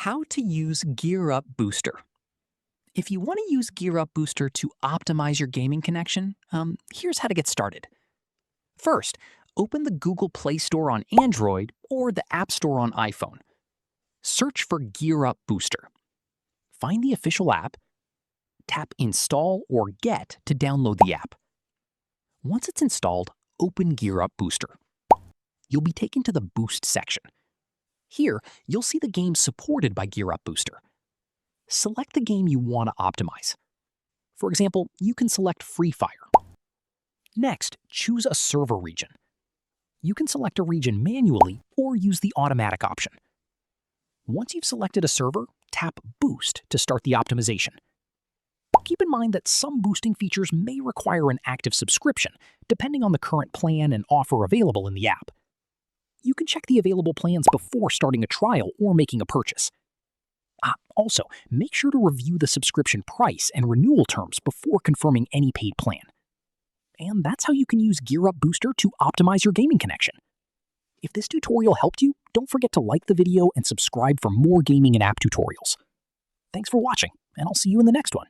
How to use GearUp Booster. If you want to use GearUp Booster to optimize your gaming connection, here's how to get started. First, open the Google Play Store on Android or the App Store on iPhone. Search for GearUp Booster. Find the official app, tap Install or Get to download the app. Once it's installed, open GearUp Booster. You'll be taken to the Boost section. Here, you'll see the games supported by GearUp Booster. Select the game you want to optimize. For example, you can select Free Fire. Next, choose a server region. You can select a region manually or use the automatic option. Once you've selected a server, tap Boost to start the optimization. Keep in mind that some boosting features may require an active subscription, depending on the current plan and offer available in the app. You can check the available plans before starting a trial or making a purchase. Also, make sure to review the subscription price and renewal terms before confirming any paid plan. And that's how you can use GearUp Booster to optimize your gaming connection. If this tutorial helped you, don't forget to like the video and subscribe for more gaming and app tutorials. Thanks for watching, and I'll see you in the next one.